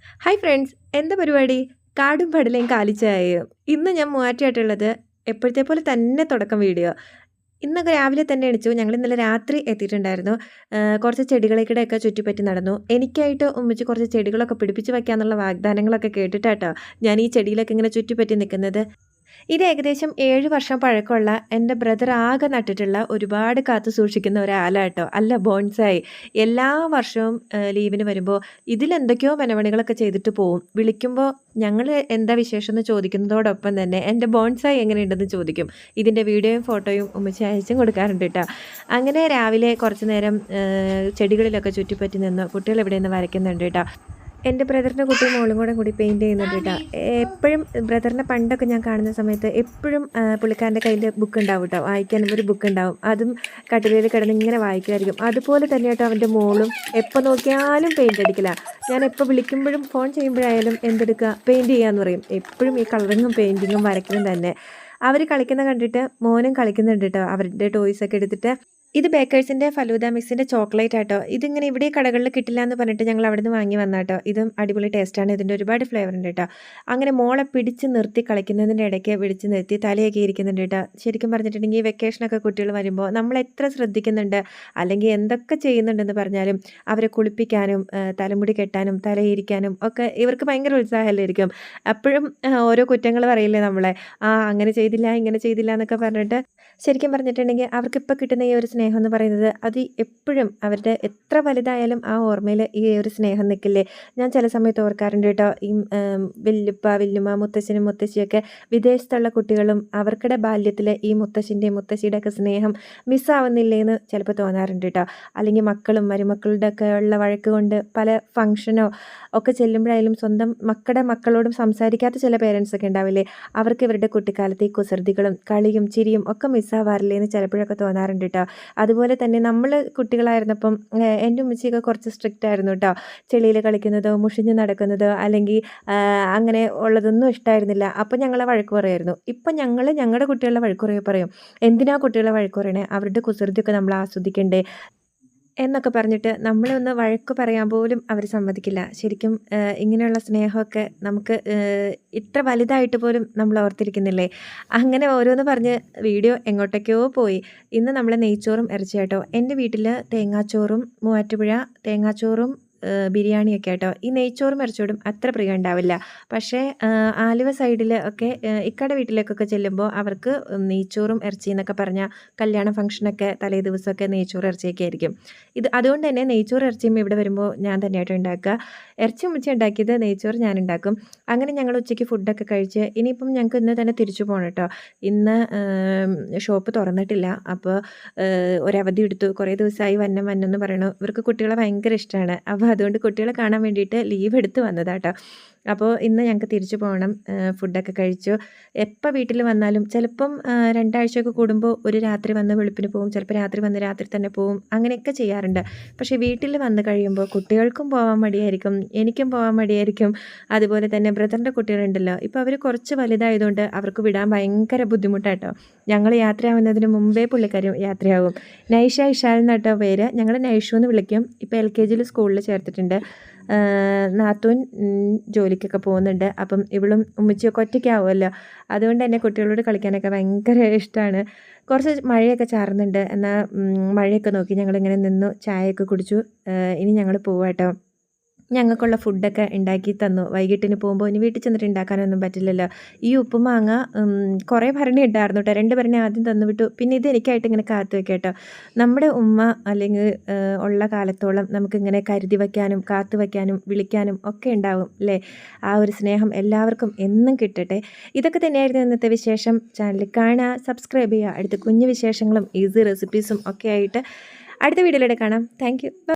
Hi friends, എന്താ പരിപാടി? കാടും പടലയും കാലിച്ചായയും. ഇന്ന് ഞാൻ മൂവാറ്റുപുഴയായിട്ടുള്ളത്. എപ്പോഴത്തെ പോലെ തന്നെ തുടക്കം വീഡിയോ. ഇന്നൊക്കെ രാവിലെ തന്നെ എണീച്ചു. ഞങ്ങൾ ഇന്നലെ രാത്രി എത്തിയിട്ടുണ്ടായിരുന്നു. കുറച്ച് ചെടികളെക്കൂടെയൊക്കെ ചുറ്റിപ്പറ്റി നടന്നു. എനിക്കായിട്ട് ഉമ്മച്ചി കുറച്ച് ചെടികളൊക്കെ പിടിപ്പിച്ച് വയ്ക്കാന്നുള്ള വാഗ്ദാനങ്ങളൊക്കെ കേട്ടിട്ടാട്ടോ ഞാൻ ഈ ചെടിയിലൊക്കെ ഇങ്ങനെ ചുറ്റിപ്പറ്റി നിൽക്കുന്നത്. ഇത് ഏകദേശം 7 വർഷം പഴക്കമുള്ള എൻ്റെ ബ്രദർ ആകെ നട്ടിട്ടുള്ള ഒരുപാട് കാത്തു സൂക്ഷിക്കുന്ന ഒരാലാട്ടോ. അല്ല, ബോൺസായി. എല്ലാ വർഷവും ലീവിന് വരുമ്പോൾ ഇതിലെന്തൊക്കെയോ മെനപണികളൊക്കെ ചെയ്തിട്ട് പോവും. വിളിക്കുമ്പോൾ ഞങ്ങൾ എന്താ വിശേഷം എന്ന് ചോദിക്കുന്നതോടൊപ്പം തന്നെ എൻ്റെ ബോൺസായി എങ്ങനെയുണ്ടെന്ന് ചോദിക്കും. ഇതിൻ്റെ വീഡിയോയും ഫോട്ടോയും ഉമ്മച്ചി അയച്ചും കൊടുക്കാറുണ്ട് കേട്ടോ. അങ്ങനെ രാവിലെ കുറച്ച് നേരം ചെടികളിലൊക്കെ ചുറ്റിപ്പറ്റി നിന്ന് കുട്ടികൾ ഇവിടെ നിന്ന് വരയ്ക്കുന്നുണ്ട് കേട്ടോ. എൻ്റെ ബ്രദറിൻ്റെ കുട്ടി മോളും കൂടി പെയിൻറ്റ് ചെയ്യുന്നുണ്ട് കേട്ടോ. എപ്പോഴും ബ്രദറിനെ പണ്ടൊക്കെ ഞാൻ കാണുന്ന സമയത്ത് എപ്പോഴും പുള്ളിക്കാരൻ്റെ കയ്യിൽ ബുക്ക് ഉണ്ടാവും കേട്ടോ. വായിക്കാനും ഒരു ബുക്ക് ഉണ്ടാവും. അതും കട്ടിലയിൽ കിടന്ന് ഇങ്ങനെ വായിക്കുമായിരിക്കും. അതുപോലെ തന്നെ കേട്ടോ അവൻ്റെ മോളും എപ്പോൾ നോക്കിയാലും പെയിൻറ്റ് അടിക്കില്ല. ഞാൻ എപ്പോൾ വിളിക്കുമ്പോഴും ഫോൺ ചെയ്യുമ്പോഴായാലും എന്തെടുക്കുക, പെയിൻറ്റ് ചെയ്യാമെന്ന് പറയും. എപ്പോഴും ഈ കളറിങ്ങും പെയിൻറ്റിങ്ങും വരയ്ക്കലും തന്നെ. അവർ കളിക്കുന്ന കണ്ടിട്ട് മോനും കളിക്കുന്നുണ്ട് കേട്ടോ. അവരുടെ ടോയ്സൊക്കെ എടുത്തിട്ട്. ഇത് ബേക്കേഴ്സിൻ്റെ ഫലൂദ മിക്സിൻ്റെ ചോക്ലേറ്റ് ആട്ടോ. ഇതിങ്ങനെ ഇവിടെ കടകളിൽ കിട്ടില്ല എന്ന് പറഞ്ഞിട്ട് ഞങ്ങൾ അവിടെ നിന്ന് വാങ്ങി വന്നാട്ടോ. ഇതും അടിപൊളി ടേസ്റ്റാണ്. ഇതിൻ്റെ ഒരുപാട് ഫ്ലേവർ ഉണ്ട് കേട്ടോ. അങ്ങനെ മോളെ പിടിച്ച് നിർത്തി കളിക്കുന്നതിൻ്റെ ഇടയ്ക്ക് പിടിച്ച് നിർത്തി തലയൊക്കെ ഇരിക്കുന്നുണ്ട് കേട്ടോ. ശരിക്കും പറഞ്ഞിട്ടുണ്ടെങ്കിൽ ഈ വെക്കേഷനൊക്കെ കുട്ടികൾ വരുമ്പോൾ നമ്മൾ എത്ര ശ്രദ്ധിക്കുന്നുണ്ട്, അല്ലെങ്കിൽ എന്തൊക്കെ ചെയ്യുന്നുണ്ടെന്ന് പറഞ്ഞാലും അവരെ കുളിപ്പിക്കാനും തലമുടി കെട്ടാനും തലയിരിക്കാനും ഒക്കെ ഇവർക്ക് ഭയങ്കര ഉത്സാഹമല്ലായിരിക്കും. അപ്പോഴും ഓരോ കുറ്റങ്ങൾ പറയില്ലേ നമ്മളെ, അങ്ങനെ ചെയ്തില്ല ഇങ്ങനെ ചെയ്തില്ല എന്നൊക്കെ പറഞ്ഞിട്ട്. ശരിക്കും പറഞ്ഞിട്ടുണ്ടെങ്കിൽ അവർക്കിപ്പോൾ കിട്ടുന്ന ഈ ഒരു സ്നേഹം എന്ന് പറയുന്നത് അത് എപ്പോഴും അവരുടെ എത്ര വലുതായാലും ആ ഓർമ്മയിൽ ഈ ഒരു സ്നേഹം നിൽക്കില്ലേ. ഞാൻ ചില സമയത്ത് ഓർക്കാറുണ്ട് കേട്ടോ. ഈ വല്യുപ്പ വല്യുമ്മ മുത്തശ്ശനും മുത്തശ്ശിയൊക്കെ വിദേശത്തുള്ള കുട്ടികളും അവർക്കിടെ ബാല്യത്തിൽ ഈ മുത്തശ്ശിൻ്റെയും മുത്തശ്ശിയുടെ ഒക്കെ സ്നേഹം മിസ്സാവുന്നില്ലേ എന്ന് ചിലപ്പോൾ തോന്നാറുണ്ട് കേട്ടോ. അല്ലെങ്കിൽ മക്കളും മരുമക്കളുടെ ഒക്കെ ഉള്ള വഴക്ക് കൊണ്ട് പല ഫംഗ്ഷനോ ഒക്കെ ചെല്ലുമ്പോഴായാലും സ്വന്തം മക്കളോടും സംസാരിക്കാത്ത ചില പേരൻസ് ഒക്കെ ഉണ്ടാവില്ലേ, അവർക്ക് ഇവരുടെ കുട്ടിക്കാലത്ത് ഈ കുസൃതികളും കളിയും ചിരിയും ഒക്കെ മിസ്സാവാറില്ലേ എന്ന് ചിലപ്പോഴൊക്കെ തോന്നാറുണ്ട് കേട്ടോ. അതുപോലെ തന്നെ നമ്മൾ കുട്ടികളായിരുന്നപ്പം എൻ്റെ ഉമ്മച്ചിയൊക്കെ കുറച്ച് സ്ട്രിക്റ്റ് ആയിരുന്നു കേട്ടോ. ചെളിയിൽ കളിക്കുന്നതോ മുഷിഞ്ഞ് നടക്കുന്നതോ അല്ലെങ്കിൽ അങ്ങനെ ഉള്ളതൊന്നും ഇഷ്ടമായിരുന്നില്ല. അപ്പോൾ ഞങ്ങളെ വഴക്ക് പറയുമായിരുന്നു. ഇപ്പം ഞങ്ങളുടെ കുട്ടികളെ വഴക്ക് പറയും. എന്തിനാ കുട്ടികളെ വഴക്ക് പറയണേ, അവരുടെ കുസൃതിയൊക്കെ നമ്മൾ ആസ്വദിക്കണ്ടേ എന്നൊക്കെ പറഞ്ഞിട്ട് നമ്മളെ ഒന്ന് വഴക്ക് പറയാൻ പോലും അവർ സമ്മതിക്കില്ല. ശരിക്കും ഇങ്ങനെയുള്ള സ്നേഹമൊക്കെ നമുക്ക് ഇത്ര വലുതായിട്ട് പോലും നമ്മൾ ഓർത്തിരിക്കുന്നില്ലേ. അങ്ങനെ ഓരോന്ന് പറഞ്ഞ് വീഡിയോ എങ്ങോട്ടേക്കോ പോയി. ഇന്ന് നമ്മൾ നെയ്ച്ചോറും ഇറച്ചിയാട്ടോ. എൻ്റെ വീട്ടിൽ തേങ്ങാച്ചോറും മൂവാറ്റുപുഴ തേങ്ങാച്ചോറും ബിരിയാണിയൊക്കെ കേട്ടോ. ഈ നെയ്ച്ചോറും ഇറച്ചിയോടും അത്ര പ്രിയം ഉണ്ടാവില്ല. പക്ഷേ ആലുവ സൈഡിൽ ഒക്കെ ഇക്കയുടെ വീട്ടിലേക്കൊക്കെ ചെല്ലുമ്പോൾ അവർക്ക് നെയ്ച്ചോറും ഇറച്ചി എന്നൊക്കെ പറഞ്ഞാൽ കല്യാണ ഫംഗ്ഷനൊക്കെ തലേ ദിവസമൊക്കെ നെയ്ച്ചോറ് ഇറച്ചിയൊക്കെ ആയിരിക്കും. അതുകൊണ്ട് തന്നെ നെയ്ച്ചോറ് ഇറച്ചിയും ഇവിടെ വരുമ്പോൾ ഞാൻ തന്നെയായിട്ട് ഉണ്ടാക്കുക. ഇറച്ചി ഉമ്മച്ചി ഉണ്ടാക്കിയത് നെയ്ച്ചോറ് ഞാൻ ഉണ്ടാക്കും. അങ്ങനെ ഞങ്ങൾ ഉച്ചയ്ക്ക് ഫുഡൊക്കെ കഴിച്ച് ഇനിയിപ്പം ഞങ്ങൾക്ക് ഇന്ന് തന്നെ തിരിച്ചു പോകണം കേട്ടോ. ഇന്ന് ഷോപ്പ് തുറന്നിട്ടില്ല. അപ്പോൾ ഒരവധി എടുത്തു. കുറേ ദിവസമായി വന്നെന്ന് പറയണു. ഇവർക്ക് കുട്ടികളെ ഭയങ്കര ഇഷ്ടമാണ്. അപ്പോൾ അതുകൊണ്ട് കുട്ടികളെ കാണാൻ വേണ്ടിയിട്ട് ലീവ് എടുത്ത് വന്നതാട്ടോ. അപ്പോൾ ഇന്ന് ഞങ്ങൾക്ക് തിരിച്ചു പോകണം. ഫുഡൊക്കെ കഴിച്ചു. എപ്പോൾ വീട്ടിൽ വന്നാലും ചിലപ്പം 2 ആഴ്ചയൊക്കെ കൂടുമ്പോൾ ഒരു രാത്രി വന്ന് വെളുപ്പിന് പോവും, ചിലപ്പോൾ രാത്രി വന്ന് രാത്രി തന്നെ പോവും. അങ്ങനെയൊക്കെ ചെയ്യാറുണ്ട്. പക്ഷേ വീട്ടിൽ വന്ന് കഴിയുമ്പോൾ കുട്ടികൾക്കും പോകാൻ മടിയായിരിക്കും, എനിക്കും പോകാൻ മടിയായിരിക്കും. അതുപോലെ തന്നെ ബ്രദറിൻ്റെ കുട്ടികളുണ്ടല്ലോ, ഇപ്പോൾ അവർ കുറച്ച് വലുതായതുകൊണ്ട് അവർക്ക് വിടാൻ ഭയങ്കര ബുദ്ധിമുട്ടാട്ടോ. ഞങ്ങൾ യാത്രയാവുന്നതിന് മുമ്പേ പുള്ളിക്കാരും യാത്രയാവും. നൈഷ ഇഷാൽ എന്നാട്ടോ പേര്. ഞങ്ങൾ നൈഷു എന്ന് വിളിക്കും. ഇപ്പോൾ LKG സ്കൂളിൽ ചേർത്തിട്ടുണ്ട്. നാത്തൂൻ ജോലിക്കൊക്കെ പോകുന്നുണ്ട്. അപ്പം ഇവളും ഉമ്മച്ചിയൊക്കെ ഒറ്റയ്ക്കാവുമല്ലോ. അതുകൊണ്ട് തന്നെ കുട്ടികളോട് കളിക്കാനൊക്കെ ഭയങ്കര ഇഷ്ടമാണ്. കുറച്ച് മഴയൊക്കെ ചാറുന്നുണ്ട്. എന്നാൽ മഴയൊക്കെ നോക്കി ഞങ്ങളിങ്ങനെ നിന്നു, ചായയൊക്കെ കുടിച്ചു. ഇനി ഞങ്ങൾ പോവാട്ടോ. ഞങ്ങൾക്കുള്ള ഫുഡൊക്കെ ഉണ്ടാക്കി തന്നു. വൈകിട്ടിന് പോകുമ്പോൾ ഇനി വീട്ടിൽ ചെന്നിട്ട് ഉണ്ടാക്കാനൊന്നും പറ്റില്ലല്ലോ. ഈ ഉപ്പുമാങ്ങ കുറേ ഭരണി ഉണ്ടായിരുന്നു കേട്ടോ. 2 ഭരണി ആദ്യം തന്നു വിട്ടു. പിന്നെ ഇത് എനിക്കായിട്ട് ഇങ്ങനെ കാത്തു വെക്കാം കേട്ടോ. നമ്മുടെ ഉമ്മ അല്ലെങ്കിൽ ഉള്ള കാലത്തോളം നമുക്കിങ്ങനെ കരുതി വയ്ക്കാനും കാത്തു വയ്ക്കാനും വിളിക്കാനും ഒക്കെ ഉണ്ടാവും അല്ലേ. ആ ഒരു സ്നേഹം എല്ലാവർക്കും എന്നും കിട്ടട്ടെ. ഇതൊക്കെ തന്നെയായിരുന്നു ഇന്നത്തെ വിശേഷം. ചാനൽ കാണുക, സബ്സ്ക്രൈബ് ചെയ്യുക. അടുത്ത കുഞ്ഞു വിശേഷങ്ങളും ഈസി റെസിപ്പീസും ഒക്കെ ആയിട്ട് അടുത്ത വീഡിയോയിലൂടെ കാണാം. Thank you.